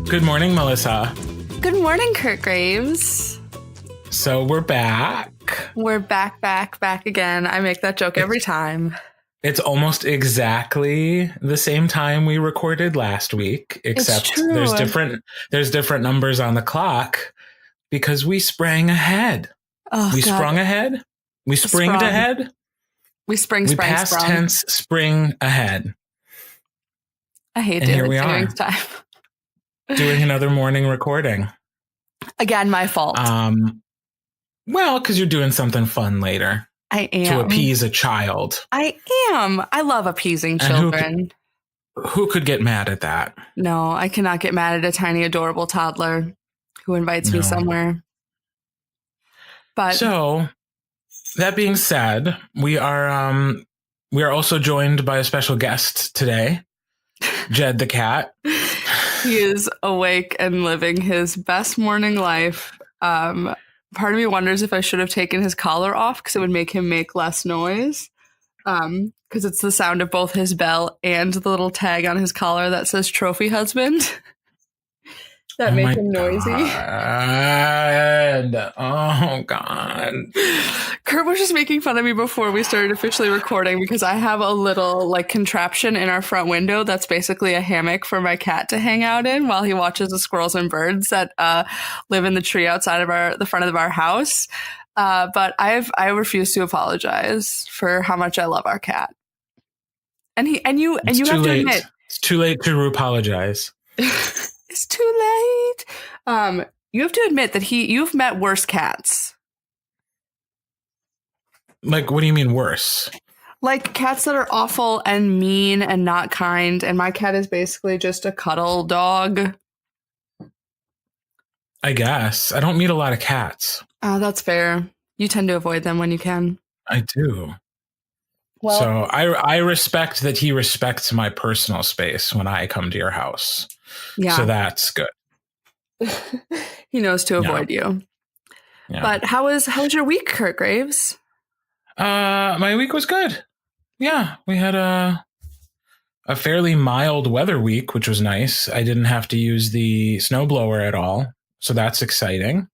Good morning, Malyssa. Good morning, Kirt Graves. So we're back. We're back again. I make that joke every time. It's almost exactly the same time we recorded last week, except there's different numbers on the clock because we sprang ahead. Sprung ahead. We springed ahead. We sprung. Past tense spring ahead. I hate doing it. Here we are. Time. Doing another morning recording. Again, my fault. Well, because you're doing something fun later. I am. To appease a child. I am. I love appeasing children. Who could get mad at that? No, I cannot get mad at a tiny, adorable toddler who invites me somewhere. But so, that being said, we are also joined by a special guest today, Jed the cat. He is awake and living his best morning life. Part of me wonders if I should have taken his collar off because it would make him make less noise. Because it's the sound of both his bell and the little tag on his collar that says trophy husband. That make him noisy. Oh, God. Kirt was just making fun of me before we started officially recording because I have a little contraption in our front window that's basically a hammock for my cat to hang out in while he watches the squirrels and birds that live in the tree outside of the front of our house. But I refuse to apologize for how much I love our cat. And you have to admit, it's too late to apologize. It's too late. You have to admit that you've met worse cats. Like, what do you mean worse? Like cats that are awful and mean and not kind. And my cat is basically just a cuddle dog. I guess. I don't meet a lot of cats. That's fair. You tend to avoid them when you can. I do. Well, so I respect that he respects my personal space when I come to your house. Yeah. So that's good. He knows to avoid you. Yeah. But how was your week, Kirt Graves? My week was good. Yeah, we had a fairly mild weather week, which was nice. I didn't have to use the snowblower at all, so that's exciting.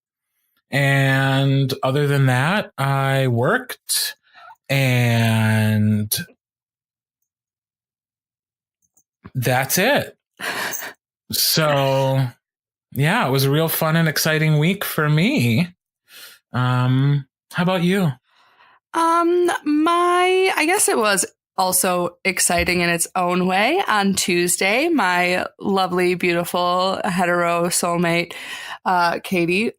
And other than that, I worked and that's it. So, yeah, it was a real fun and exciting week for me. How about you? I guess it was also exciting in its own way. On Tuesday, my lovely, beautiful hetero soulmate, Katie,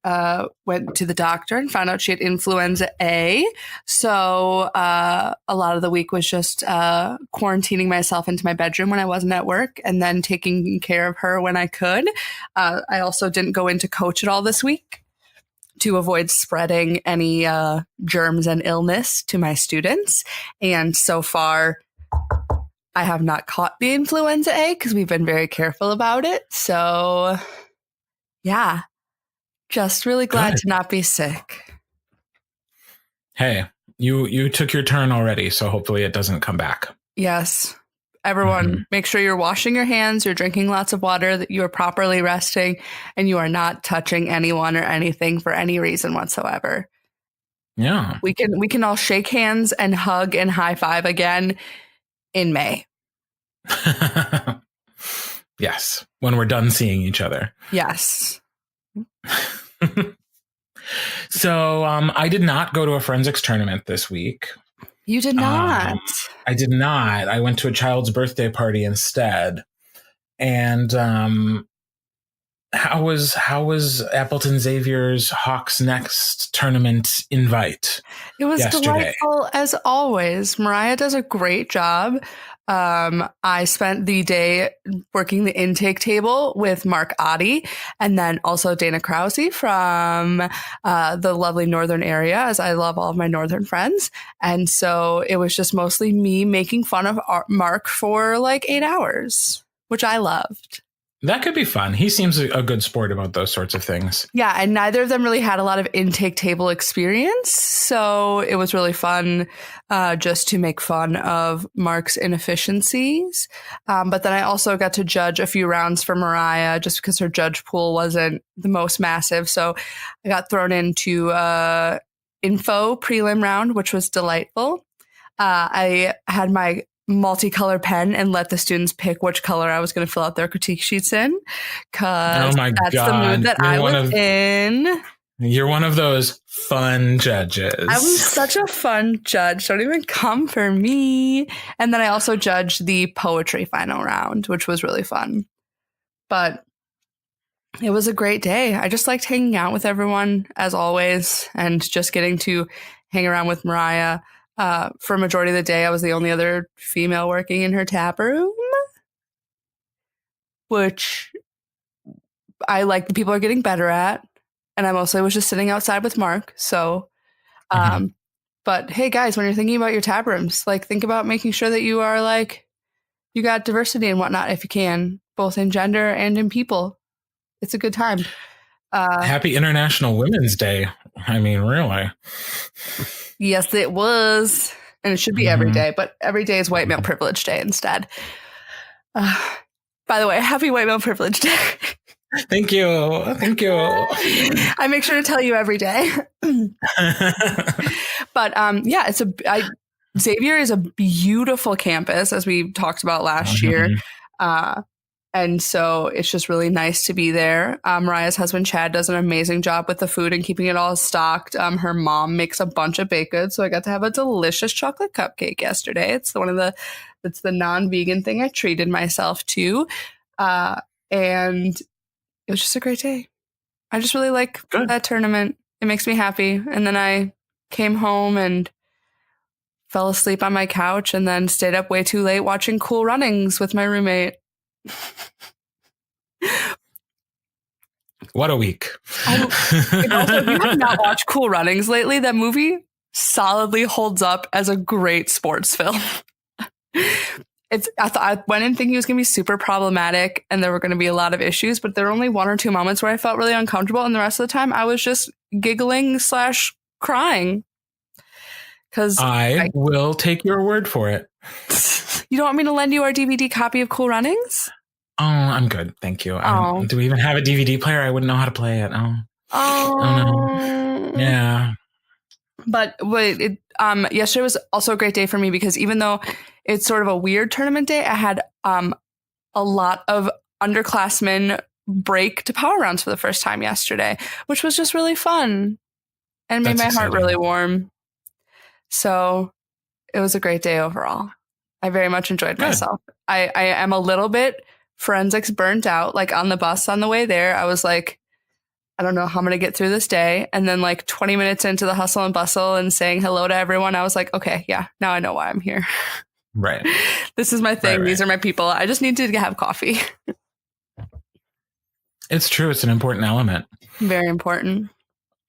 went to the doctor and found out she had influenza A. So a lot of the week was just quarantining myself into my bedroom when I wasn't at work and then taking care of her when I could. I also didn't go into coach at all this week to avoid spreading any germs and illness to my students. And so far, I have not caught the influenza A because we've been very careful about it. So, yeah, just really glad to not be sick. Hey, you took your turn already, so hopefully it doesn't come back. Yes. Everyone, make sure you're washing your hands, you're drinking lots of water, that you are properly resting, and you are not touching anyone or anything for any reason whatsoever. Yeah. We can all shake hands and hug and high five again in May. Yes, when we're done seeing each other. Yes. So I did not go to a forensics tournament this week. You did not. I did not. I went to a child's birthday party instead. And how was Appleton Xavier's Hawks Next tournament invite? It was yesterday? Delightful as always. Mariah does a great job. I spent the day working the intake table with Mark Oddie and then also Dana Krause from the lovely northern area, as I love all of my northern friends. And so it was just mostly me making fun of Mark for like 8 hours, which I loved. That could be fun. He seems a good sport about those sorts of things. Yeah, and neither of them really had a lot of intake table experience. So it was really fun just to make fun of Mark's inefficiencies. But then I also got to judge a few rounds for Mariah just because her judge pool wasn't the most massive. So I got thrown into info prelim round, which was delightful. I had my multicolor pen and let the students pick which color I was going to fill out their critique sheets in, because that's the mood that I was in. You're one of those fun judges. I was such a fun judge. Don't even come for me. And then I also judged the poetry final round, which was really fun. But it was a great day. I just liked hanging out with everyone as always and just getting to hang around with Mariah. For a majority of the day, I was the only other female working in her tap room, which I like. The people are getting better at, and I mostly was just sitting outside with Mark. So, but hey, guys, when you're thinking about your tap rooms, like think about making sure that you are like you got diversity and whatnot if you can, both in gender and in people. It's a good time. Happy International Women's Day. I mean, really. Yes, it was. And it should be every day, but every day is White Male Privilege Day instead. By the way, happy White Male Privilege Day. Thank you. Thank you. I make sure to tell you every day. But yeah, Xavier is a beautiful campus, as we talked about last year. And so it's just really nice to be there. Mariah's husband, Chad, does an amazing job with the food and keeping it all stocked. Her mom makes a bunch of baked goods. So I got to have a delicious chocolate cupcake yesterday. It's it's the non-vegan thing I treated myself to. And it was just a great day. I just really like that tournament. It makes me happy. And then I came home and fell asleep on my couch and then stayed up way too late watching Cool Runnings with my roommate. What a week. Also, if you have not watched Cool Runnings lately, that movie solidly holds up as a great sports film. I went in thinking it was going to be super problematic and there were going to be a lot of issues, but there were only 1 or 2 moments where I felt really uncomfortable, and the rest of the time I was just giggling / crying. Because I will take your word for it. You don't want me to lend you our DVD copy of Cool Runnings? Oh, I'm good. Thank you. Do we even have a DVD player? I wouldn't know how to play it. Oh no. Yeah. But yesterday was also a great day for me because even though it's sort of a weird tournament day, I had a lot of underclassmen break to power rounds for the first time yesterday, which was just really fun and made my heart really warm. So it was a great day overall. I very much enjoyed myself. I am a little bit forensics burnt out. Like on the bus on the way there, I was like, I don't know how I'm going to get through this day. And then like 20 minutes into the hustle and bustle and saying hello to everyone, I was like, okay, yeah, now I know why I'm here. Right. This is my thing. Right. These are my people. I just need to have coffee. It's true. It's an important element. Very important.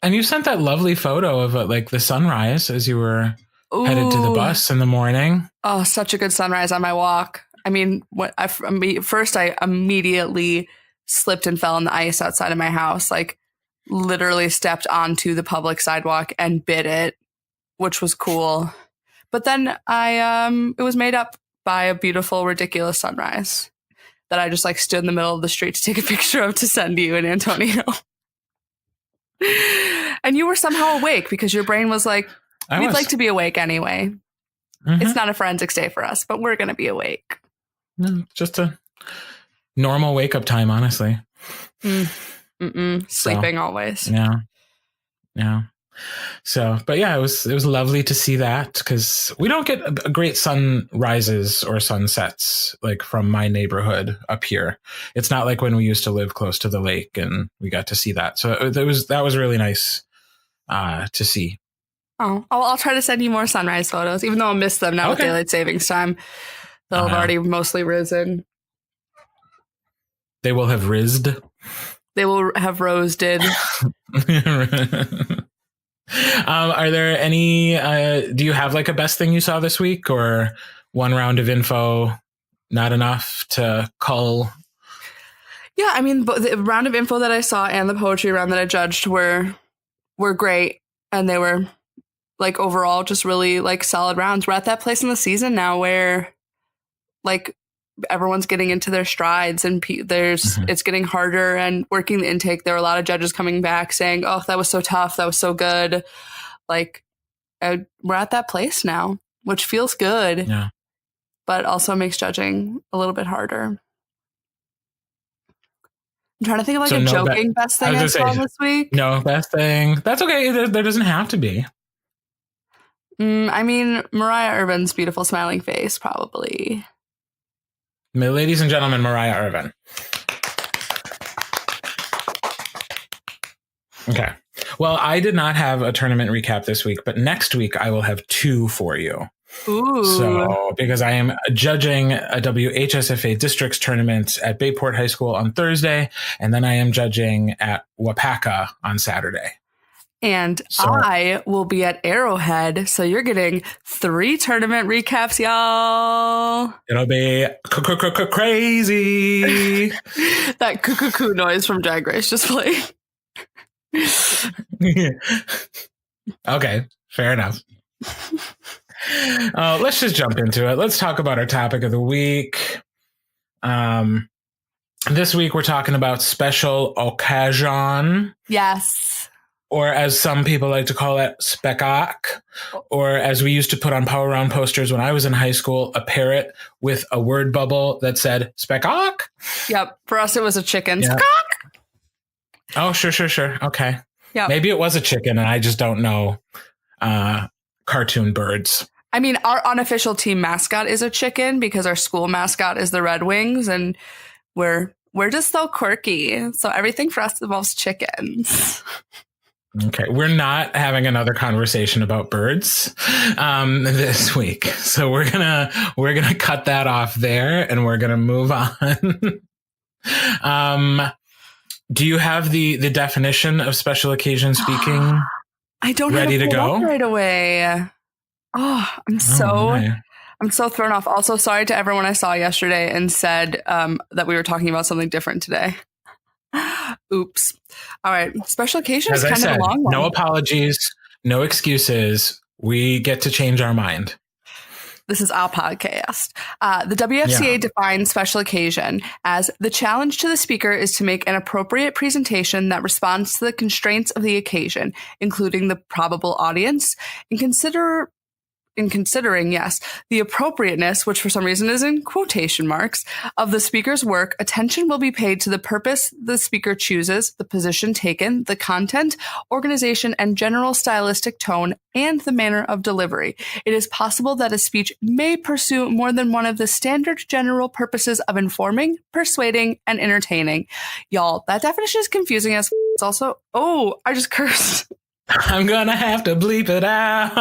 And you sent that lovely photo of like the sunrise as you were headed to the bus in the morning. Oh, such a good sunrise on my walk. I mean, first I immediately slipped and fell on the ice outside of my house, like literally stepped onto the public sidewalk and bit it, which was cool. But then it was made up by a beautiful, ridiculous sunrise that I just like stood in the middle of the street to take a picture of to send you and Antonio. And you were somehow awake because your brain was like, we'd like to be awake anyway. Mm-hmm. It's not a forensics day for us, but we're going to be awake. Just a normal wake up time, honestly. Sleeping always. Yeah. So, but yeah, it was lovely to see that because we don't get great sunrises or sunsets like from my neighborhood up here. It's not like when we used to live close to the lake and we got to see that. So that was really nice to see. Oh, I'll try to send you more sunrise photos, even though I'll miss them now with daylight savings time. They'll have already mostly risen. They will have rizzed. They will have roasted. Are there any, do you have like a best thing you saw this week or one round of info not enough to cull Yeah, I mean, the round of info that I saw and the poetry round that I judged were great, and they were like overall just really like solid rounds. We're at that place in the season now where like everyone's getting into their strides, and it's getting harder and working the intake. There are a lot of judges coming back saying, "Oh, that was so tough. That was so good." Like we're at that place now, which feels good, but also makes judging a little bit harder. I'm trying to think of like joking best thing I saw this week. No best thing. That's okay. There doesn't have to be. I mean, Mariah Irvin's beautiful smiling face, probably. Ladies and gentlemen, Mariah Irvin. Okay. Well, I did not have a tournament recap this week, but next week I will have 2 for you. Ooh. So, because I am judging a WHSFA districts tournament at Bayport High School on Thursday, and then I am judging at Wapaka on Saturday. And I will be at Arrowhead, so you're getting 3 tournament recaps, y'all. It'll be crazy. That coo noise from Drag Race just played. Okay, fair enough. Let's just jump into it. Let's talk about our topic of the week. This week we're talking about special occasion. Yes. Or as some people like to call it, speckok. Or as we used to put on Power Round posters when I was in high school, a parrot with a word bubble that said speckok. Yep. For us, it was a chicken. Yeah. Speckok. Oh, sure. Okay. Yep. Maybe it was a chicken and I just don't know cartoon birds. I mean, our unofficial team mascot is a chicken because our school mascot is the Red Wings, and we're just so quirky. So everything for us involves chickens. Okay, we're not having another conversation about birds this week, so we're gonna cut that off there, and we're gonna move on. Do you have the definition of special occasion speaking? I don't ready have it to go right away. Oh, I'm so thrown off. Also, sorry to everyone I saw yesterday and said that we were talking about something different today. Oops. All right. Special occasion is kind of a long one. No apologies, no excuses. We get to change our mind. This is our podcast. The WFCA defines special occasion as the challenge to the speaker is to make an appropriate presentation that responds to the constraints of the occasion, including the probable audience, in considering, the appropriateness, which for some reason is in quotation marks, of the speaker's work. Attention will be paid to the purpose the speaker chooses, the position taken, the content, organization, and general stylistic tone, and the manner of delivery. It is possible that a speech may pursue more than one of the standard general purposes of informing, persuading, and entertaining. Y'all, that definition is confusing as it's also, I just cursed. I'm gonna have to bleep it out.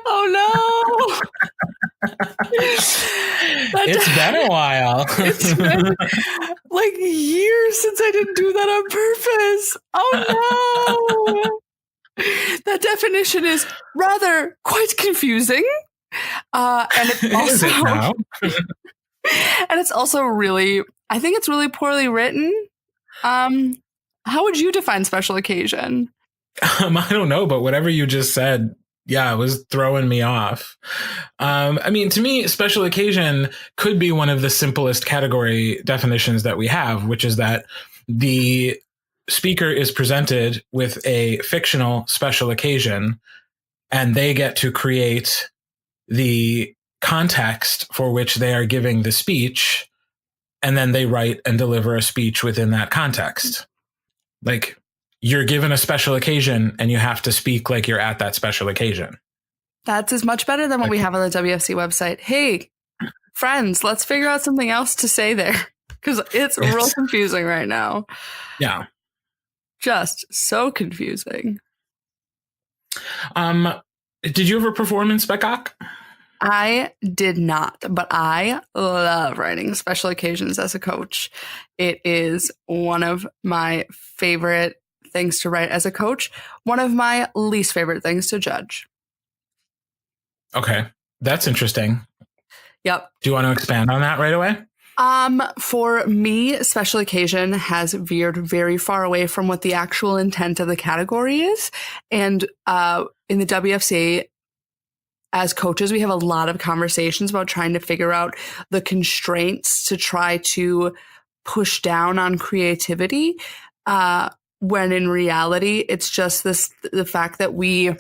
Oh no! It's been a while. It's been like years since I didn't do that on purpose. Oh no! That definition is rather quite confusing, and it's also Is it now? and it's also really, I think it's really poorly written. How would you define special occasion? I don't know, but whatever you just said, it was throwing me off. I mean, to me, special occasion could be one of the simplest category definitions that we have, which is that the speaker is presented with a fictional special occasion, and they get to create the context for which they are giving the speech, and then they write and deliver a speech within that context. Like, you're given a special occasion and you have to speak like you're at that special occasion. That's as much better than what we have on the WFC website. Hey, friends, let's figure out something else to say there, because it's real confusing right now. Yeah. Just so confusing. Did you ever perform in Speckok? I did not, but I love writing special occasions as a coach. It is one of my favorite things to write as a coach, one of my least favorite things to judge. Okay, that's interesting. Yep. Do you want to expand on that right away? For me, special occasion has veered very far away from what the actual intent of the category is. And in the WFCA, as coaches, we have a lot of conversations about trying to figure out the constraints to try to push down on creativity. When in reality, it's just the fact that we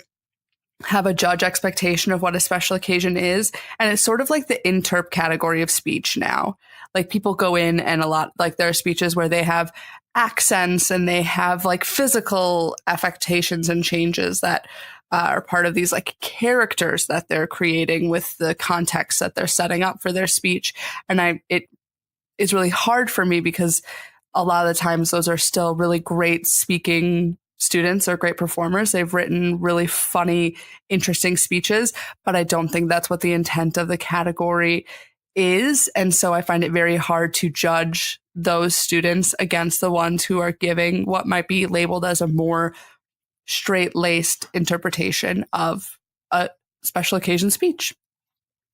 have a judge expectation of what a special occasion is. And it's sort of like the interp category of speech now. Like people go in and a lot, like there are speeches where they have accents and they have like physical affectations and changes that are part of these like characters that they're creating with the context that they're setting up for their speech. And it is really hard for me because a lot of the times those are still really great speaking students or great performers. They've written really funny, interesting speeches, but I don't think that's what the intent of the category is. And so I find it very hard to judge those students against the ones who are giving what might be labeled as a more straight-laced interpretation of a special occasion speech.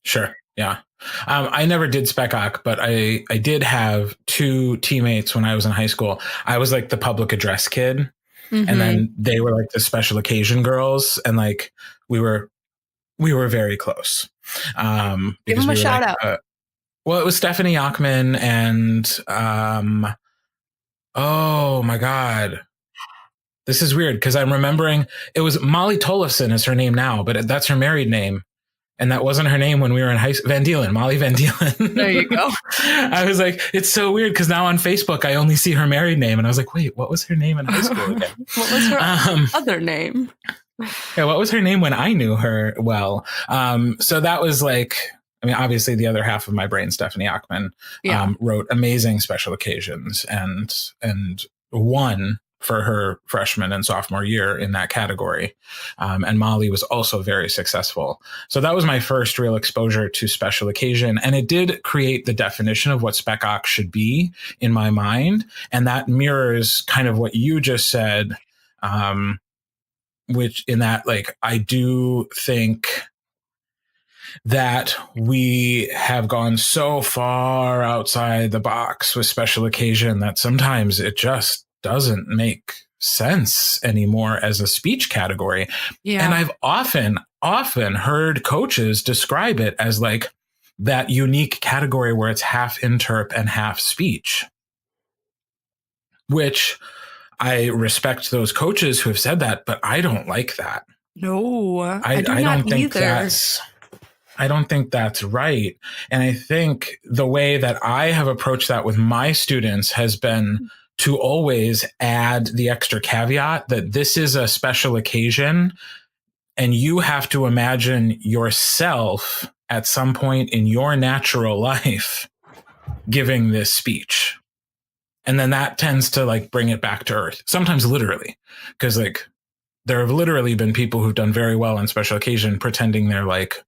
Sure. Yeah. I never did Spec Oc, but I did have two teammates when I was in high school. I was like the public address kid. Mm-hmm. And then they were like the special occasion girls. And like, we were very close. Give them a shout out. Well, it was Stephanie Ockman and, oh my God. This is weird because I'm remembering it was Molly Tollefson is her name now, but that's her married name. And that wasn't her name when we were in high school. Van Deelen, Molly Van Deelen. There you go. I was like, it's so weird because now on Facebook, I only see her married name. And I was like, wait, what was her name in high school again? What was her other name? Yeah, what was her name when I knew her well? So that was like, I mean, obviously the other half of my brain, Stephanie Ockman, wrote amazing special occasions and won for her freshman and sophomore year in that category. And Molly was also very successful. So that was my first real exposure to special occasion. And it did create the definition of what Spec Oc should be in my mind. And that mirrors kind of what you just said, which in that, like, I do think that we have gone so far outside the box with special occasion that sometimes it just doesn't make sense anymore as a speech category. Yeah. And I've often heard coaches describe it as like that unique category where it's half interp and half speech, which I respect those coaches who have said that, but I don't like that. No, I don't think either. I don't think that's right. And I think the way that I have approached that with my students has been to always add the extra caveat that this is a special occasion and you have to imagine yourself at some point in your natural life giving this speech. And then that tends to like bring it back to earth, sometimes literally, because like there have literally been people who've done very well on special occasion pretending they're like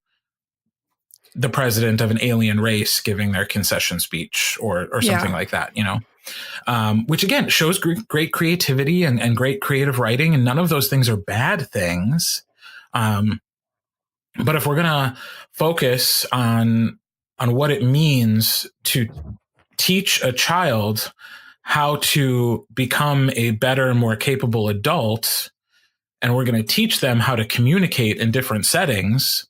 the president of an alien race giving their concession speech or something like that, you know? Which again shows great creativity and great creative writing, and none of those things are bad things. But if we're gonna focus on what it means to teach a child how to become a better, more capable adult, and we're going to teach them how to communicate in different settings,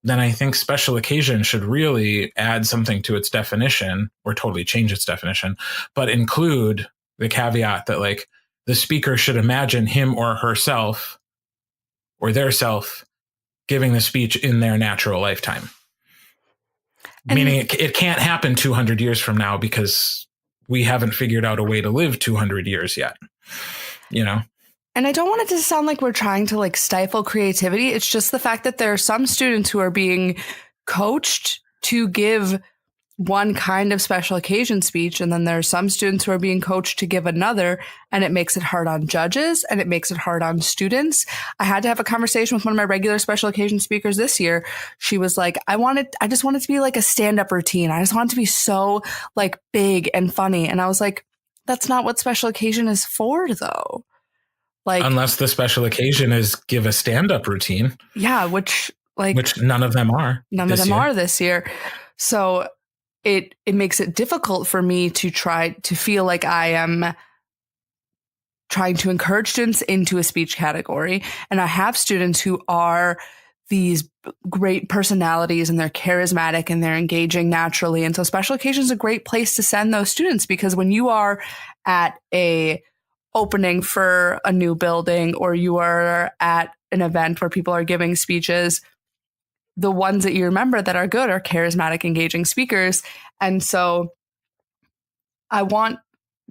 then I think special occasion should really add something to its definition or totally change its definition, but include the caveat that like the speaker should imagine him or herself or their self giving the speech in their natural lifetime. Meaning it can't happen 200 years from now because we haven't figured out a way to live 200 years yet, you know? And I don't want it to sound like we're trying to like stifle creativity. It's just the fact that there are some students who are being coached to give one kind of special occasion speech. And then there are some students who are being coached to give another, and it makes it hard on judges and it makes it hard on students. I had to have a conversation with one of my regular special occasion speakers this year. She was like, I just want it to be like a stand-up routine. I just want it to be so like big and funny. And I was like, that's not what special occasion is for though. Like, unless the special occasion is give a stand-up routine. Yeah, which none of them are. None of them are this year. So it makes it difficult for me to try to feel like I am trying to encourage students into a speech category. And I have students who are these great personalities and they're charismatic and they're engaging naturally. And so special occasions is a great place to send those students, because when you are at a opening for a new building or you are at an event where people are giving speeches, the ones that you remember that are good are charismatic, engaging speakers. And so I want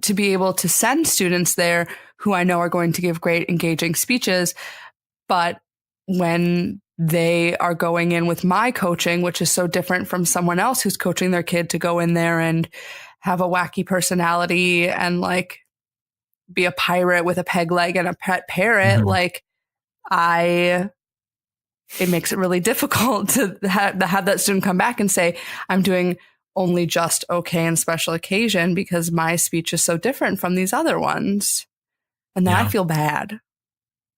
to be able to send students there who I know are going to give great, engaging speeches. But when they are going in with my coaching, which is so different from someone else who's coaching their kid to go in there and have a wacky personality and like be a pirate with a peg leg and a pet parrot, it makes it really difficult to have that student come back and say, I'm doing only just okay in special occasion because my speech is so different from these other ones. And then I feel bad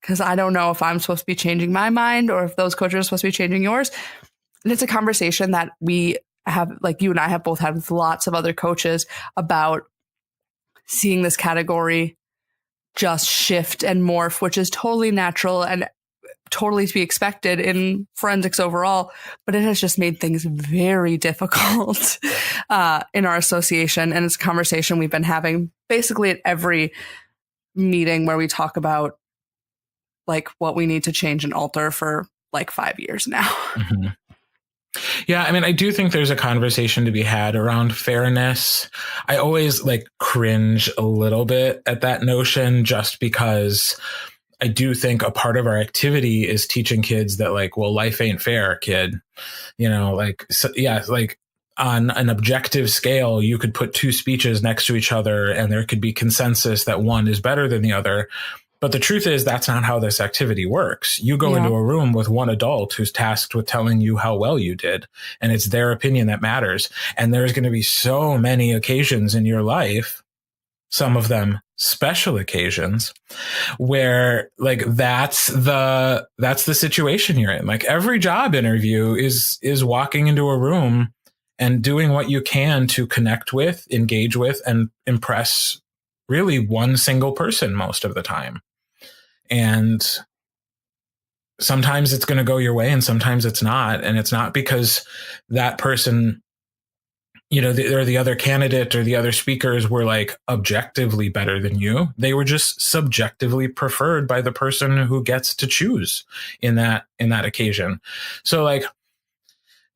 because I don't know if I'm supposed to be changing my mind or if those coaches are supposed to be changing yours. And it's a conversation that we have, like you and I have both had with lots of other coaches about seeing this category just shift and morph, which is totally natural and totally to be expected in forensics overall, but it has just made things very difficult in our association. And it's a conversation we've been having basically at every meeting where we talk about like what we need to change and alter for like 5 years now. Mm-hmm. Yeah, I mean, I do think there's a conversation to be had around fairness. I always like cringe a little bit at that notion just because I do think a part of our activity is teaching kids that like, well, life ain't fair, kid. You know, like, so, yeah, like on an objective scale, you could put two speeches next to each other and there could be consensus that one is better than the other. But the truth is that's not how this activity works. You go into a room with one adult who's tasked with telling you how well you did, and it's their opinion that matters. And there's going to be so many occasions in your life, some of them special occasions, where like that's the situation you're in. Like every job interview is walking into a room and doing what you can to connect with, engage with, and impress really one single person most of the time. And sometimes it's going to go your way and sometimes it's not. And it's not because that person, you know, or the other candidate or the other speakers were like objectively better than you. They were just subjectively preferred by the person who gets to choose in that occasion. So like,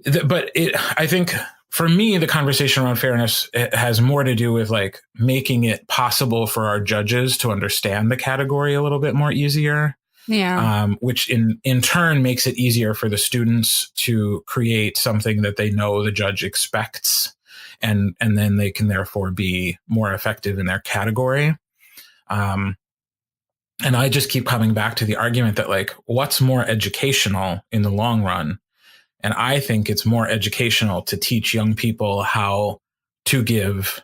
I think for me, the conversation around fairness has more to do with like making it possible for our judges to understand the category a little bit more easier. Yeah. Which in turn makes it easier for the students to create something that they know the judge expects. And then they can therefore be more effective in their category. And I just keep coming back to the argument that like, what's more educational in the long run? And I think it's more educational to teach young people how to give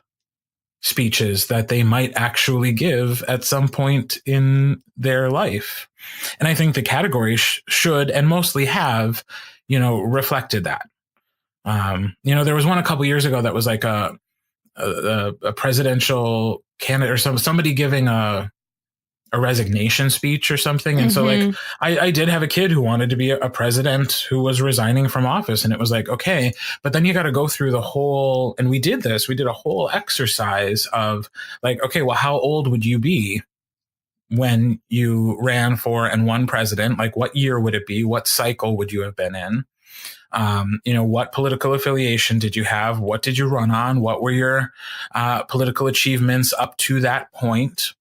speeches that they might actually give at some point in their life. And I think the category should and mostly have, you know, reflected that. You know, there was one a couple years ago that was like a presidential candidate or somebody giving a resignation speech or something. And so like, I did have a kid who wanted to be a president who was resigning from office. And it was like, okay, but then you got to go through the whole, and we did a whole exercise of like, okay, well, how old would you be when you ran for and won president? Like what year would it be? What cycle would you have been in? You know, what political affiliation did you have? What did you run on? What were your political achievements up to that point?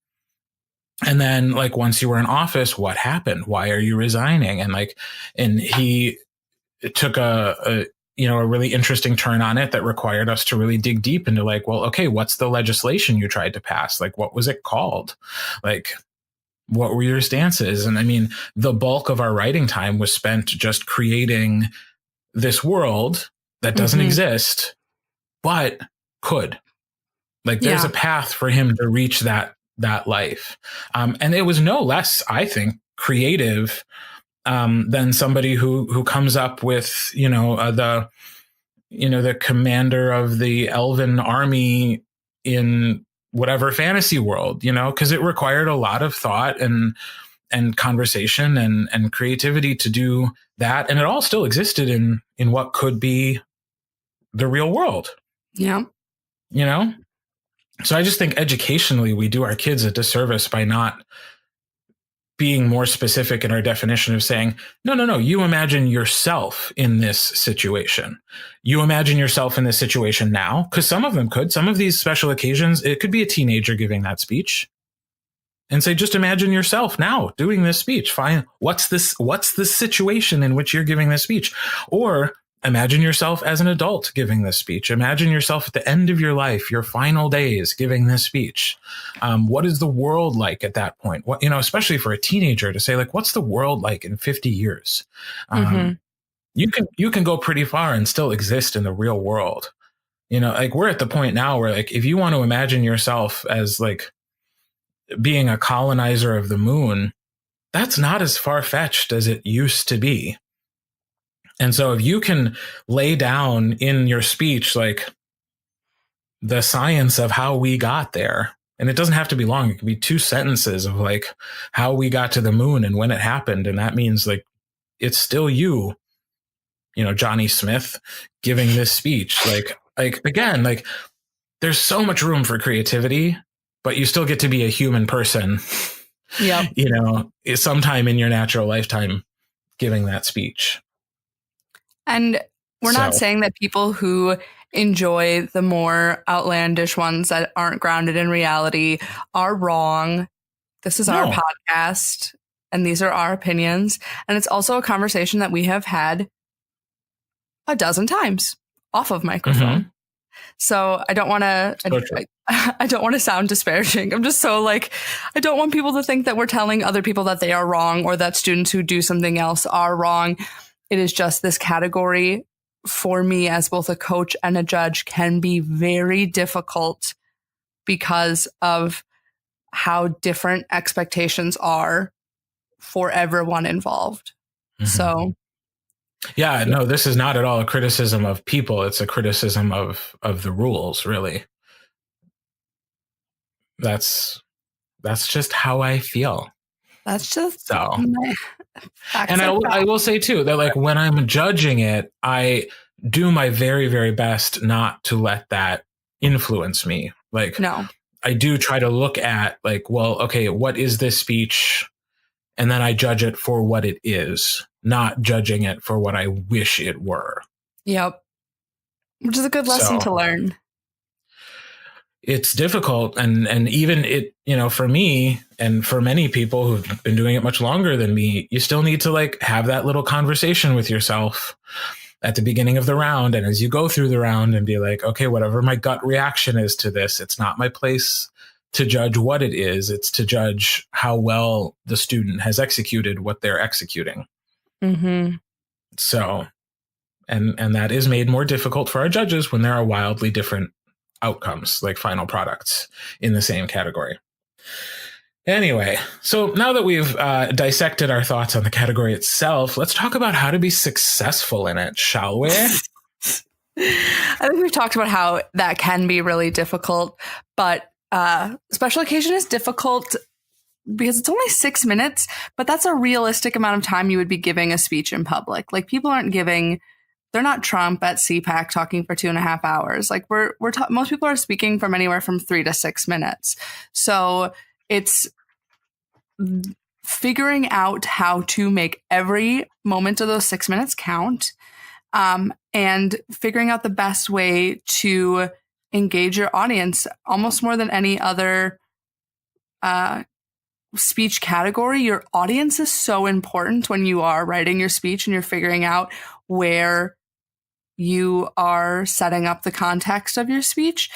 And then like, once you were in office, what happened? Why are you resigning? And like, and he took a really interesting turn on it that required us to really dig deep into like, well, okay, what's the legislation you tried to pass? Like, what was it called? Like, what were your stances? And I mean, the bulk of our writing time was spent just creating this world that doesn't exist, but could. Like, there's a path for him to reach that life. And it was no less, I think, creative than somebody who comes up with, you know, the commander of the elven army in whatever fantasy world, because it required a lot of thought and conversation and creativity to do that. And it all still existed in what could be the real world. Yeah. So I just think educationally, we do our kids a disservice by not being more specific in our definition of saying, no, you imagine yourself in this situation. You imagine yourself in this situation now, because some of them could. Some of these special occasions, it could be a teenager giving that speech. And say, just imagine yourself now doing this speech. Fine. What's the situation in which you're giving this speech? Or imagine yourself as an adult giving this speech. Imagine yourself at the end of your life, your final days giving this speech. What is the world like at that point? What, especially for a teenager to say, like, what's the world like in 50 years? You can go pretty far and still exist in the real world. Like we're at the point now where, like, if you want to imagine yourself as like being a colonizer of the moon, that's not as far-fetched as it used to be. And so if you can lay down in your speech, like, the science of how we got there, and it doesn't have to be long. It can be 2 sentences of like how we got to the moon and when it happened. And that means like, it's still you, Johnny Smith giving this speech. Like again, like there's so much room for creativity, but you still get to be a human person. Yeah. Sometime in your natural lifetime giving that speech. And we're not saying that people who enjoy the more outlandish ones that aren't grounded in reality are wrong. This is our podcast, and these are our opinions. And it's also a conversation that we have had a dozen times off of microphone. Mm-hmm. So I don't want to, I don't want to sound disparaging. I'm just so like, I don't want people to think that we're telling other people that they are wrong or that students who do something else are wrong. It is just this category for me as both a coach and a judge can be very difficult because of how different expectations are for everyone involved. Mm-hmm. So. Yeah, no, this is not at all a criticism of people. It's a criticism of the rules, really. That's just how I feel. That's just so. And I will say too that like when I'm judging it, I do my very, very best not to let that influence me. Like, no, I do try to look at like, well, okay, what is this speech? And then I judge it for what it is, not judging it for what I wish it were. Yep. Which is a good lesson to learn. It's difficult. And even it, for me and for many people who've been doing it much longer than me, you still need to like have that little conversation with yourself at the beginning of the round. And as you go through the round and be like, okay, whatever my gut reaction is to this, it's not my place to judge what it is. It's to judge how well the student has executed what they're executing. Mm-hmm. So, and that is made more difficult for our judges when there are wildly different outcomes, like final products in the same category. Anyway, so now that we've dissected our thoughts on the category itself, let's talk about how to be successful in it, shall we? I think we've talked about how that can be really difficult, but special occasion is difficult because it's only 6 minutes, but that's a realistic amount of time you would be giving a speech in public. Like people aren't they're not Trump at CPAC talking for 2.5 hours. Like most people are speaking from anywhere from 3 to 6 minutes. So it's figuring out how to make every moment of those 6 minutes count, and figuring out the best way to engage your audience almost more than any other speech category. Your audience is so important when you are writing your speech and you're figuring out where you are setting up the context of your speech,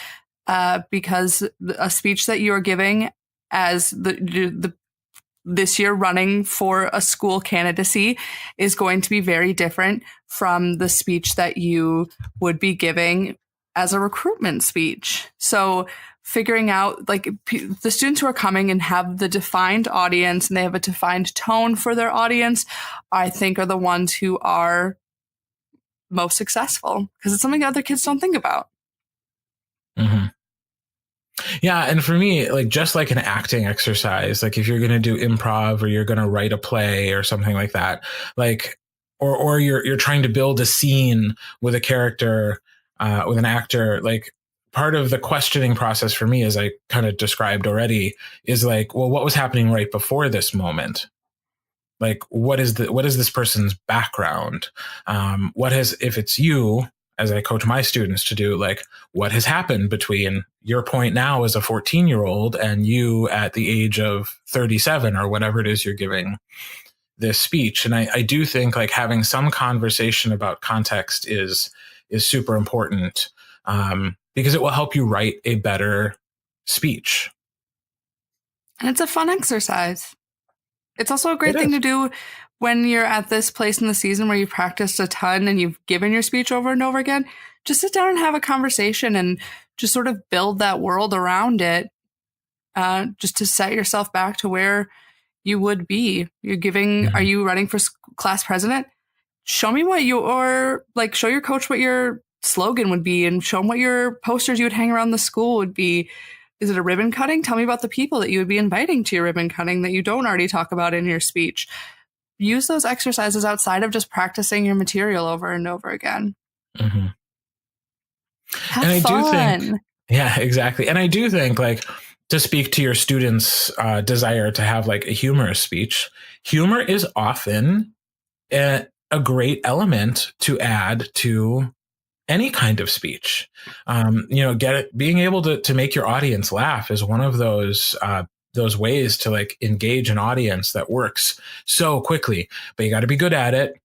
because a speech that you're giving as this year running for a school candidacy is going to be very different from the speech that you would be giving as a recruitment speech. So figuring out like the students who are coming and have the defined audience and they have a defined tone for their audience, I think are the ones who are most successful because it's something other kids don't think about. Mm-hmm. Yeah. And for me, like just like an acting exercise, like if you're going to do improv or you're going to write a play or something like that, like, or you're trying to build a scene with a character, with an actor, like part of the questioning process for me, as I kind of described already, is like, well, what was happening right before this moment? Like, what is this person's background? If it's you, as I coach my students to do, like, what has happened between your point now as a 14-year-old and you at the age of 37 or whatever it is you're giving this speech? And I do think like having some conversation about context is super important, because it will help you write a better speech. And it's a fun exercise. It's also a great thing to do when you're at this place in the season where you've practiced a ton and you've given your speech over and over again. Just sit down and have a conversation and just sort of build that world around it, just to set yourself back to where you would be. You're giving, Are you running for class president? Show me what show your coach what your slogan would be and show them what your posters you would hang around the school would be. Is it a ribbon cutting? Tell me about the people that you would be inviting to your ribbon cutting that you don't already talk about in your speech. Use those exercises outside of just practicing your material over and over again. Mm-hmm. Have fun. Do think, yeah, exactly. And I do think like to speak to your students' desire to have like a humorous speech, humor is often a great element to add to any kind of speech. Being able to make your audience laugh is one of those ways to like engage an audience that works so quickly, but you got to be good at it.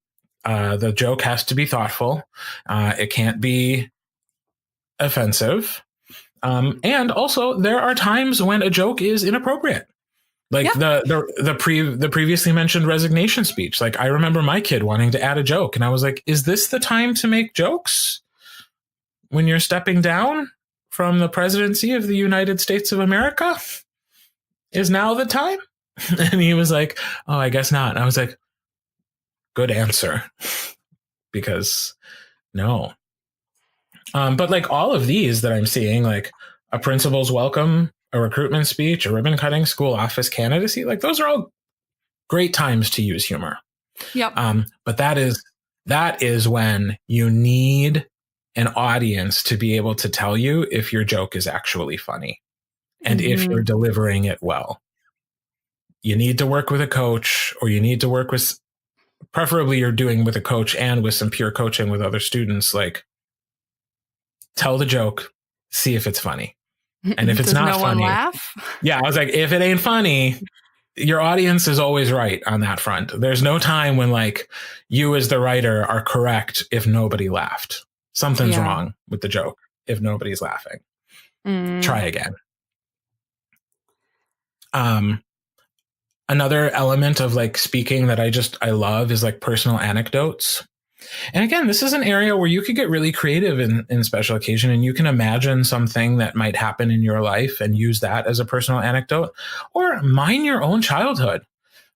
The joke has to be thoughtful. It can't be offensive. And also there are times when a joke is inappropriate. Like the previously mentioned resignation speech. Like I remember my kid wanting to add a joke and I was like, is this the time to make jokes? When you're stepping down from the presidency of the United States of America? Is now the time? And he was like, oh, I guess not. And I was like, good answer. Because no. But like all of these that I'm seeing, like a principal's welcome, a recruitment speech, a ribbon cutting, school office candidacy, like those are all great times to use humor. Yep. But that is when you need an audience to be able to tell you if your joke is actually funny and if you're delivering it well. You need to work with a coach, or you need to work with, preferably you're doing with a coach and with some peer coaching with other students, like tell the joke, see if it's funny. And if it's not funny, laugh? Yeah, I was like, if it ain't funny, your audience is always right on that front. There's no time when like you as the writer are correct if nobody laughed. Something's wrong with the joke if nobody's laughing. Try again. Another element of like speaking that I love is like personal anecdotes. And again, this is an area where you could get really creative in special occasion, and you can imagine something that might happen in your life and use that as a personal anecdote, or mine your own childhood.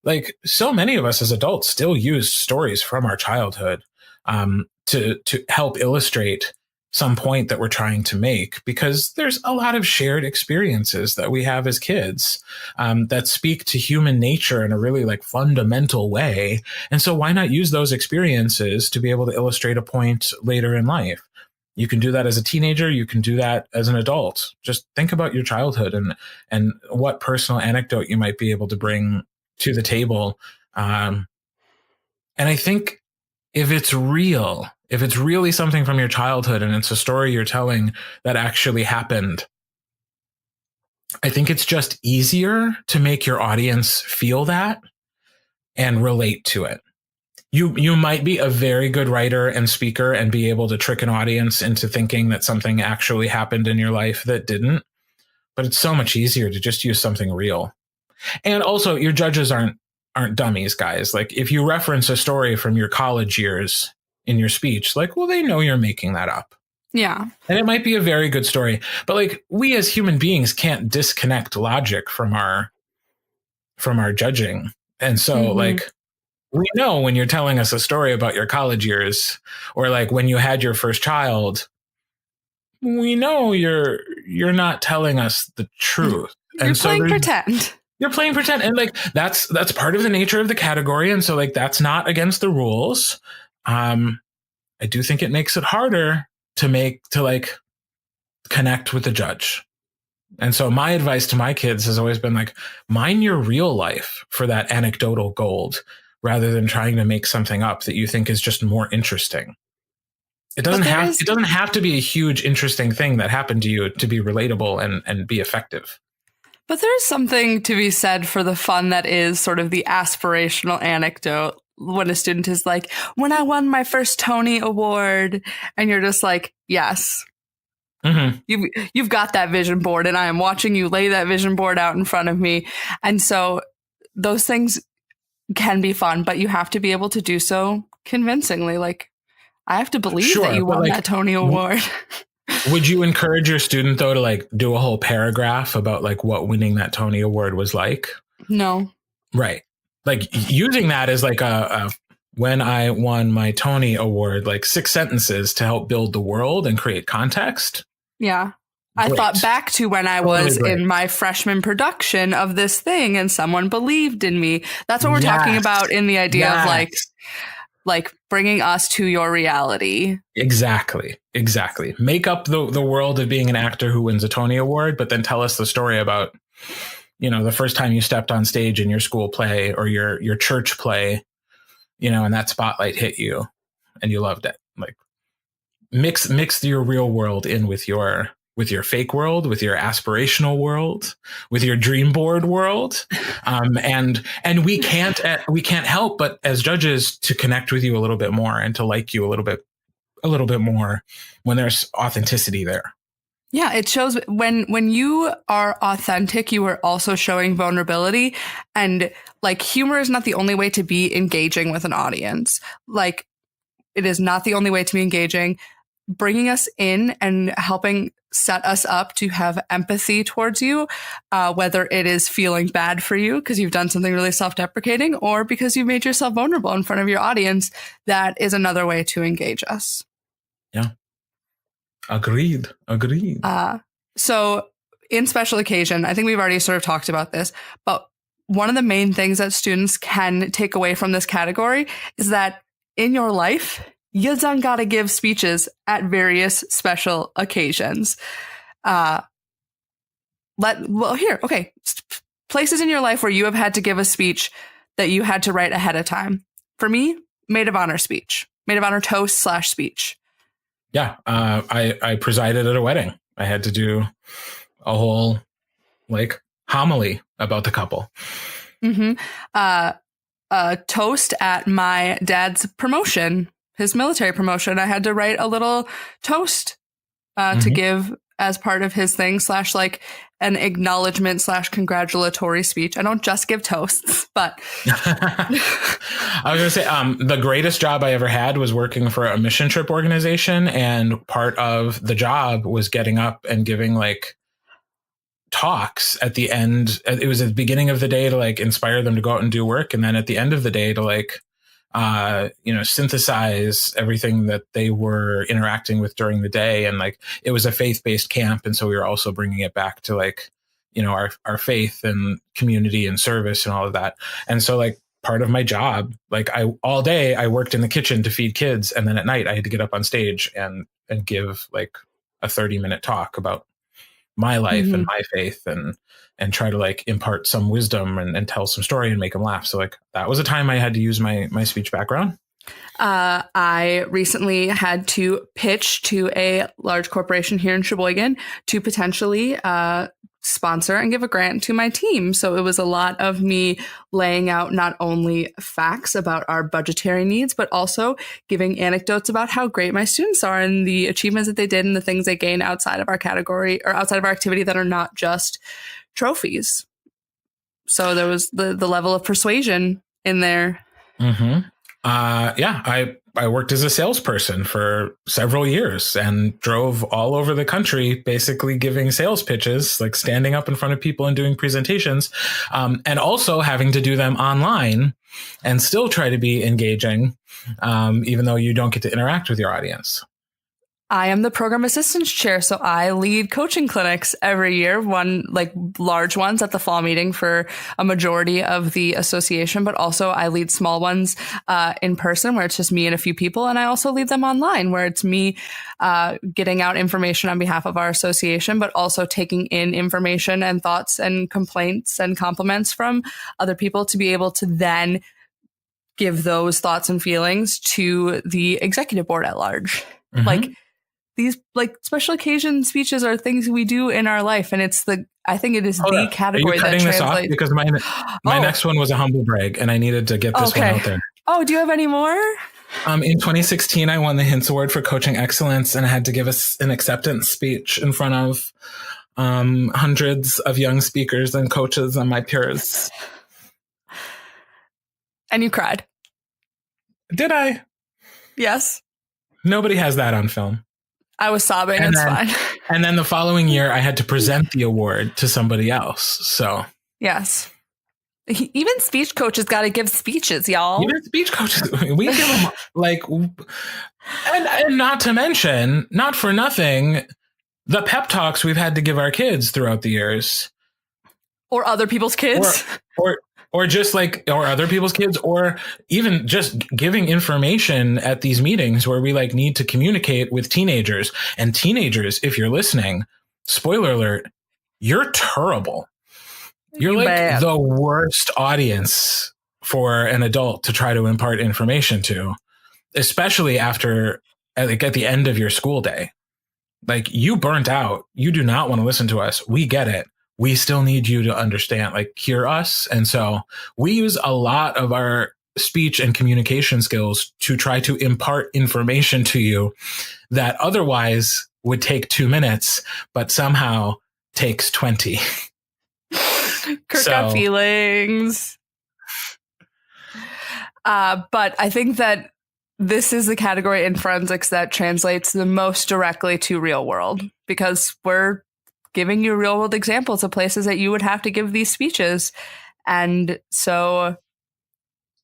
Like so many of us as adults still use stories from our childhood to help illustrate some point that we're trying to make, because there's a lot of shared experiences that we have as kids that speak to human nature in a really like fundamental way. And so why not use those experiences to be able to illustrate a point later in life? You can do that as a teenager. You can do that as an adult. Just think about your childhood and what personal anecdote you might be able to bring to the table. And I think if it's really something from your childhood and it's a story you're telling that actually happened, I think it's just easier to make your audience feel that and relate to it. You might be a very good writer and speaker and be able to trick an audience into thinking that something actually happened in your life that didn't, but it's so much easier to just use something real. And also, your judges aren't dummies, guys. Like if you reference a story from your college years in your speech, like, well, they know you're making that up. Yeah. And it might be a very good story, but like we as human beings can't disconnect logic from our judging. And so like We know when you're telling us a story about your college years or like when you had your first child, we know you're not telling us the truth. You're playing pretend. You're playing pretend. And like that's part of the nature of the category. And so like that's not against the rules. I do think it makes it harder to like connect with the judge. And so my advice to my kids has always been like, mine your real life for that anecdotal gold rather than trying to make something up that you think is just more interesting. It doesn't have to be a huge, interesting thing that happened to you to be relatable and be effective. But there's something to be said for the fun that is sort of the aspirational anecdote when a student is like, when I won my first Tony Award, and you're just like, yes. Mm-hmm. You've got that vision board, and I am watching you lay that vision board out in front of me. And so those things can be fun, but you have to be able to do so convincingly. Like, I have to believe that you won that Tony Award. Would you encourage your student, though, to like do a whole paragraph about like what winning that Tony Award was like? No. Right. Like using that as like a when I won my Tony Award, like 6 sentences to help build the world and create context. Yeah. I thought back to when I was in my freshman production of this thing and someone believed in me. That's what we're talking about in the idea of like bringing us to your reality. Exactly. Make up the world of being an actor who wins a Tony Award, but then tell us the story about, you know, the first time you stepped on stage in your school play or your church play, you know, and that spotlight hit you and you loved it. Like mix your real world in with your fake world, with your aspirational world, with your dream board world. And we can't help but as judges to connect with you a little bit more and to like you a little bit more when there's authenticity there. Yeah, it shows when you are authentic, you are also showing vulnerability, and like humor is not the only way to be engaging with an audience. Like it is not the only way to be engaging. Bringing us in and helping set us up to have empathy towards you, whether it is feeling bad for you because you've done something really self-deprecating or because you've made yourself vulnerable in front of your audience, that is another way to engage us. Yeah. Agreed. So in special occasion, I think we've already sort of talked about this, but one of the main things that students can take away from this category is that in your life, you done got to give speeches at various special occasions. Places in your life where you have had to give a speech that you had to write ahead of time. For me, maid of honor speech, maid of honor toast / speech. Yeah. I presided at a wedding. I had to do a whole like homily about the couple. Mm-hmm. Toast at my dad's promotion. His military promotion, I had to write a little toast to give as part of his thing / like an acknowledgement / congratulatory speech. I don't just give toasts, but I was going to say the greatest job I ever had was working for a mission trip organization. And part of the job was getting up and giving like talks at the end. It was at the beginning of the day to like inspire them to go out and do work. And then at the end of the day to like, synthesize everything that they were interacting with during the day. And like, it was a faith-based camp. And so we were also bringing it back to like, you know, our faith and community and service and all of that. And so like part of my job, like all day I worked in the kitchen to feed kids. And then at night I had to get up on stage and give like a 30-minute talk about my life and my faith and try to like impart some wisdom and tell some story and make them laugh. So like that was a time I had to use my speech background. I recently had to pitch to a large corporation here in Sheboygan to potentially sponsor and give a grant to my team. So it was a lot of me laying out not only facts about our budgetary needs, but also giving anecdotes about how great my students are and the achievements that they did and the things they gain outside of our category or outside of our activity that are not just trophies. So there was the level of persuasion in there. Mm-hmm. Yeah, I worked as a salesperson for several years and drove all over the country, basically giving sales pitches, like standing up in front of people and doing presentations, and also having to do them online and still try to be engaging, even though you don't get to interact with your audience. I am the program assistance chair, so I lead coaching clinics every year, one like large ones at the fall meeting for a majority of the association, but also I lead small ones in person where it's just me and a few people. And I also lead them online where it's me getting out information on behalf of our association, but also taking in information and thoughts and complaints and compliments from other people to be able to then give those thoughts and feelings to the executive board at large. Mm-hmm. Like, these like special occasion speeches are things we do in our life, and I think it is the category that translates. This off? Because my next one was a humble brag, and I needed to get this one out there. Oh, do you have any more? In 2016, I won the Hintz Award for Coaching Excellence, and I had to give an acceptance speech in front of hundreds of young speakers and coaches and my peers. And you cried. Did I? Yes. Nobody has that on film. I was sobbing. It's fine. And then the following year, I had to present the award to somebody else. So yes, even speech coaches got to give speeches, y'all. Even speech coaches, we give them like, and not to mention, not for nothing, the pep talks we've had to give our kids throughout the years, or other people's kids, or just like, or other people's kids, or even just giving information at these meetings where we like need to communicate with teenagers. And teenagers, if you're listening, spoiler alert, you're terrible. You're like bad. The worst audience for an adult to try to impart information to, especially after, like at the end of your school day. Like you burnt out. You do not want to listen to us. We get it. We still need you to understand, like, hear us. And so we use a lot of our speech and communication skills to try to impart information to you that otherwise would take 2 minutes, but somehow takes 20. Kirk got feelings. But I think that this is the category in forensics that translates the most directly to real world, because we're giving you real world examples of places that you would have to give these speeches. And so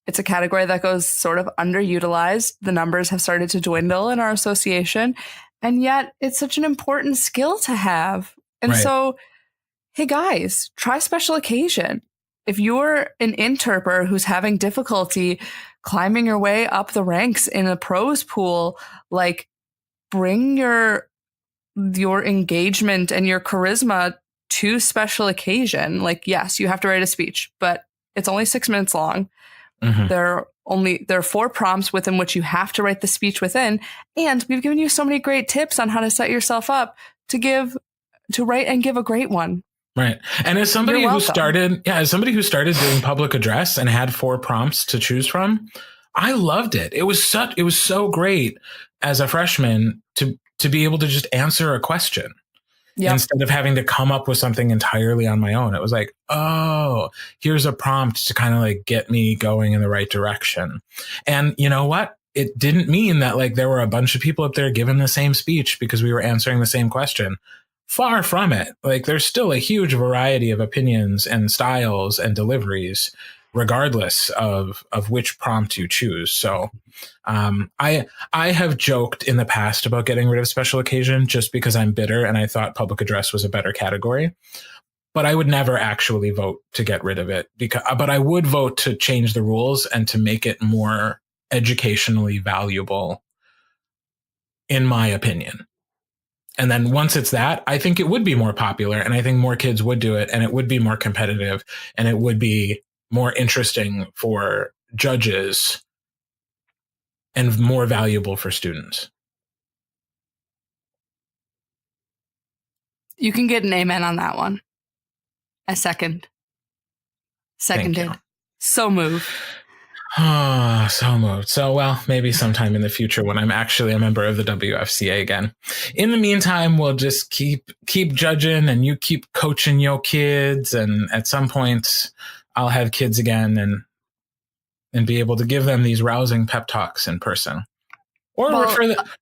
it's a category that goes sort of underutilized. The numbers have started to dwindle in our association, and yet it's such an important skill to have. And so, hey guys, try special occasion. If you're an interper who's having difficulty climbing your way up the ranks in a pros pool, like bring your engagement and your charisma to special occasion. Like, yes, you have to write a speech, but it's only 6 minutes long. Mm-hmm. There are 4 prompts within which you have to write the speech within. And we've given you so many great tips on how to set yourself up to write and give a great one. Right. And as somebody who started doing public address and had 4 prompts to choose from, I loved it. It was so great as a freshman to be able to just answer a question instead of having to come up with something entirely on my own. It was like, oh, here's a prompt to kind of like get me going in the right direction. And you know what? It didn't mean that like there were a bunch of people up there giving the same speech because we were answering the same question. Far from it. Like there's still a huge variety of opinions and styles and deliveries, regardless of which prompt you choose. So I have joked in the past about getting rid of special occasion just because I'm bitter and I thought public address was a better category. But I would never actually vote to get rid of it. But I would vote to change the rules and to make it more educationally valuable, in my opinion. And then once it's that, I think it would be more popular, and I think more kids would do it, and it would be more competitive, and it would be more interesting for judges and more valuable for students. You can get an amen on that one. A second. Seconded. So moved. Oh, so moved. So, well, maybe sometime in the future when I'm actually a member of the WFCA again. In the meantime, we'll just keep judging, and you keep coaching your kids. And at some point I'll have kids again, and and be able to give them these rousing pep talks in person. Or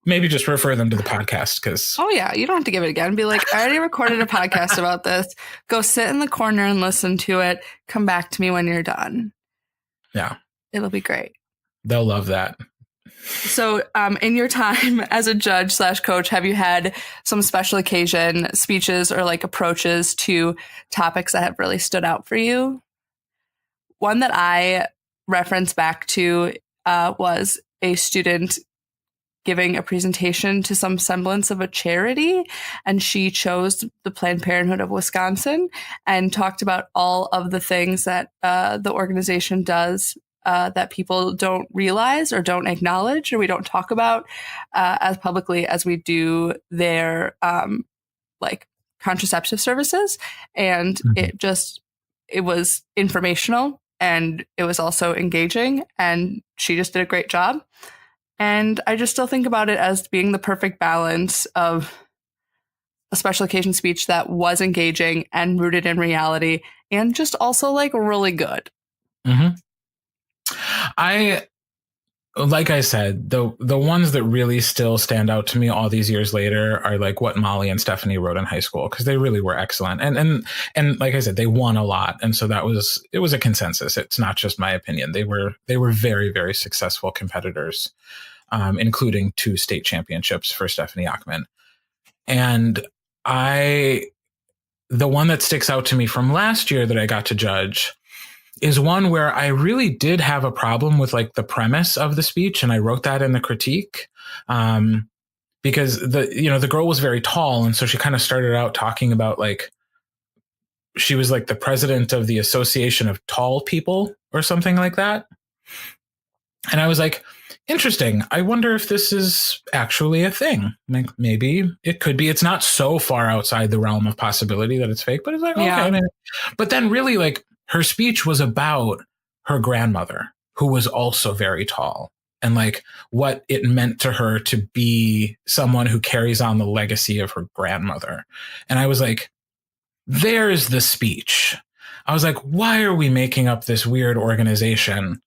maybe just refer them to the podcast because. Oh, yeah. You don't have to give it again. Be like, I already recorded a podcast about this. Go sit in the corner and listen to it. Come back to me when you're done. Yeah. It'll be great. They'll love that. So in your time as a judge / coach, have you had some special occasion speeches or like approaches to topics that have really stood out for you? One that I reference back to was a student giving a presentation to some semblance of a charity, and she chose the Planned Parenthood of Wisconsin and talked about all of the things that the organization does that people don't realize or don't acknowledge or we don't talk about as publicly as we do their like contraceptive services. And it was informational and it was also engaging, and she just did a great job. And I just still think about it as being the perfect balance of a special occasion speech that was engaging and rooted in reality and just also like really good. Mm-hmm. Like I said, the ones that really still stand out to me all these years later are like what Molly and Stephanie wrote in high school, because they really were excellent. And like I said, they won a lot. And so it was a consensus. It's not just my opinion. They were very, very successful competitors, including 2 state championships for Stephanie Achman. And the one that sticks out to me from last year that I got to judge is one where I really did have a problem with like the premise of the speech. And I wrote that in the critique, because the girl was very tall. And so she kind of started out talking about like, she was like the president of the Association of Tall People or something like that. And I was like, interesting. I wonder if this is actually a thing. Like maybe it could be. It's not so far outside the realm of possibility that it's fake, but it's like, okay. Maybe. But then really like, her speech was about her grandmother, who was also very tall, and like what it meant to her to be someone who carries on the legacy of her grandmother. And I was like, there's the speech. I was like, why are we making up this weird organization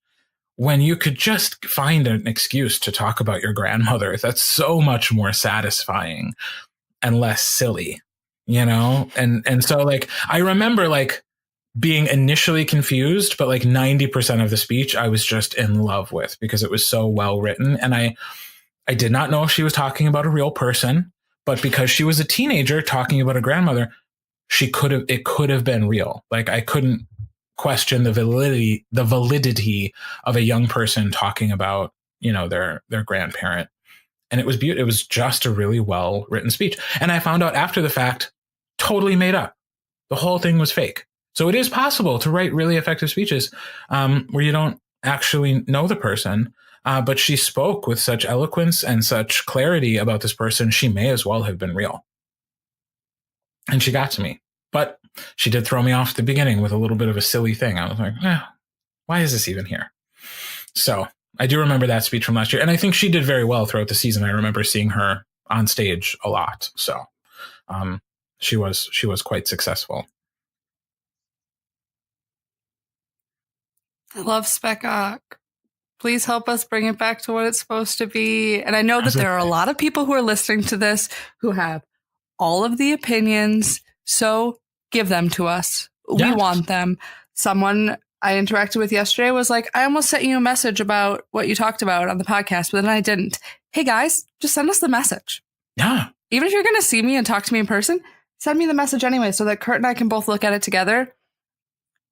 when you could just find an excuse to talk about your grandmother? That's so much more satisfying and less silly, And so like, I remember like, being initially confused, but like 90% of the speech I was just in love with because it was so well written. And I did not know if she was talking about a real person, but because she was a teenager talking about a grandmother, it could have been real. Like I couldn't question the validity of a young person talking about, their grandparent. And it was beautiful. It was just a really well written speech. And I found out after the fact, totally made up. The whole thing was fake. So it is possible to write really effective speeches where you don't actually know the person, but she spoke with such eloquence and such clarity about this person, she may as well have been real. And she got to me. But she did throw me off at the beginning with a little bit of a silly thing. I was like, why is this even here? So I do remember that speech from last year. And I think she did very well throughout the season. I remember seeing her on stage a lot. So she was quite successful. I love Spec Ock. Please help us bring it back to what it's supposed to be. And I know that there are a lot of people who are listening to this who have all of the opinions. So give them to us. We want them. Someone I interacted with yesterday was like, I almost sent you a message about what you talked about on the podcast, but then I didn't. Hey guys, just send us the message. Yeah. Even if you're going to see me and talk to me in person, send me the message anyway so that Kirt and I can both look at it together.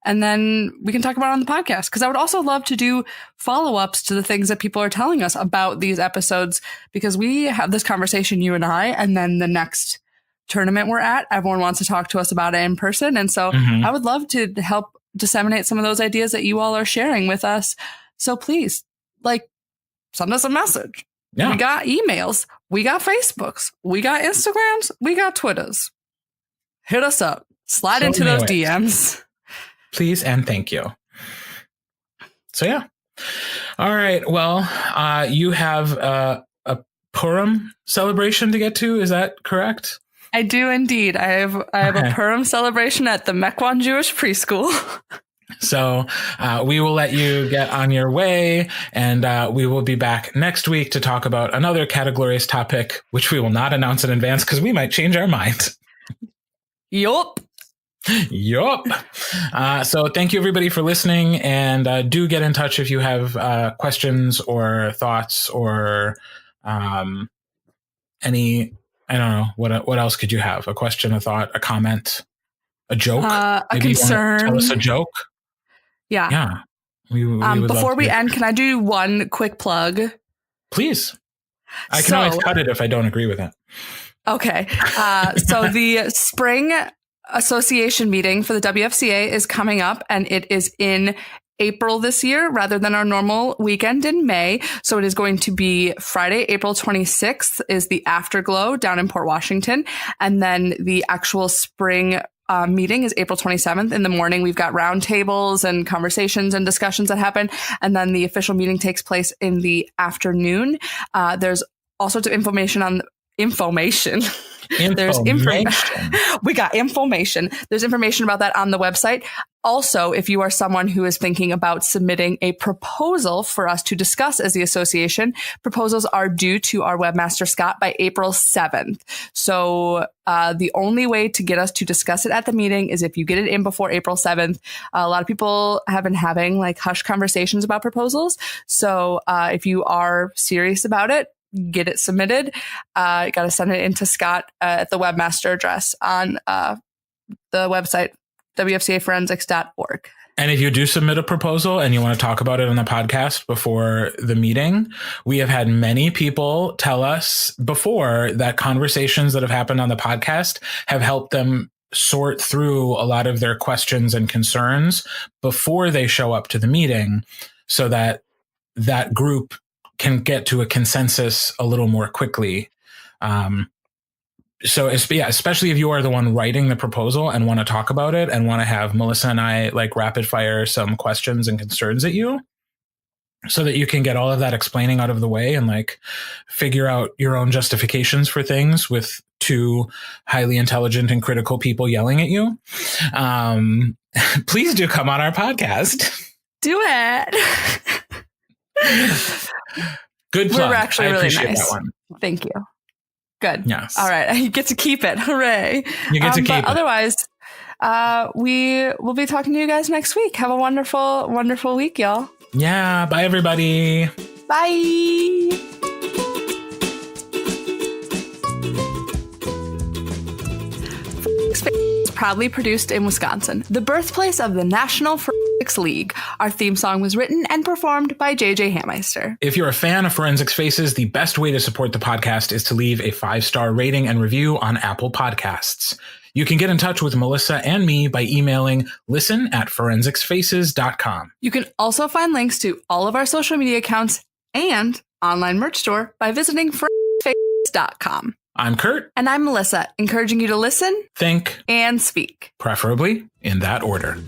And then we can talk about it on the podcast, because I would also love to do follow-ups to the things that people are telling us about these episodes, because we have this conversation, you and I, and then the next tournament we're at, everyone wants to talk to us about it in person. And so I would love to help disseminate some of those ideas that you all are sharing with us. So please, send us a message. Yeah. We got emails. We got Facebooks. We got Instagrams. We got Twitters. Hit us up. Slide into those DMs. Please and thank you. So, yeah. All right. Well, you have a Purim celebration to get to. Is that correct? I do indeed. I have a Purim celebration at the Mequon Jewish Preschool. So we will let you get on your way, and we will be back next week to talk about another Categlorious topic, which we will not announce in advance because we might change our mind. Yup. So thank you, everybody, for listening, and do get in touch if you have questions or thoughts or any, I don't know, what else could you have? A question, a thought, a comment, a joke? A Maybe concern. Tell us a joke. Yeah. We would before we love to. end, can I do one quick plug? Please. I can always cut it if I don't agree with it. Okay. So the spring association meeting for the WFCA is coming up, and it is in April this year rather than our normal weekend in May. So it is going to be Friday, April 26th is the Afterglow down in Port Washington. And then the actual spring meeting is April 27th in the morning. We've got roundtables and conversations and discussions that happen. And then the official meeting takes place in the afternoon. There's all sorts of information. There's information. We got information. There's information about that on the website. Also, if you are someone who is thinking about submitting a proposal for us to discuss as the association, proposals are due to our webmaster, Scott, by April 7th. So the only way to get us to discuss it at the meeting is if you get it in before April 7th. A lot of people have been having like hush conversations about proposals. So if you are serious about it, get it submitted. You got to send it in to Scott at the webmaster address on the website, wfcaforensics.org. And if you do submit a proposal and you want to talk about it on the podcast before the meeting, we have had many people tell us before that conversations that have happened on the podcast have helped them sort through a lot of their questions and concerns before they show up to the meeting, so that that group can get to a consensus a little more quickly. So especially if you are the one writing the proposal and want to talk about it and want to have Malyssa and I like rapid fire some questions and concerns at you, so that you can get all of that explaining out of the way and like figure out your own justifications for things with two highly intelligent and critical people yelling at you. Please do come on our podcast. Do it. Good plug. We're actually really nice. That one. Thank you. Good. Yes. All right. You get to keep it. Hooray. You get to keep it. Otherwise, we will be talking to you guys next week. Have a wonderful, wonderful week, y'all. Yeah. Bye, everybody. Bye. Proudly produced in Wisconsin, the birthplace of the National Forensics League. Our theme song was written and performed by JJ Hameister. If you're a fan of Forensics Faces, the best way to support the podcast is to leave a 5-star rating and review on Apple Podcasts. You can get in touch with Malyssa and me by emailing listen@forensicsfaces.com. You can also find links to all of our social media accounts and online merch store by visiting forensicsfaces.com. I'm Kirt. And I'm Malyssa, encouraging you to listen, think, and speak. Preferably in that order.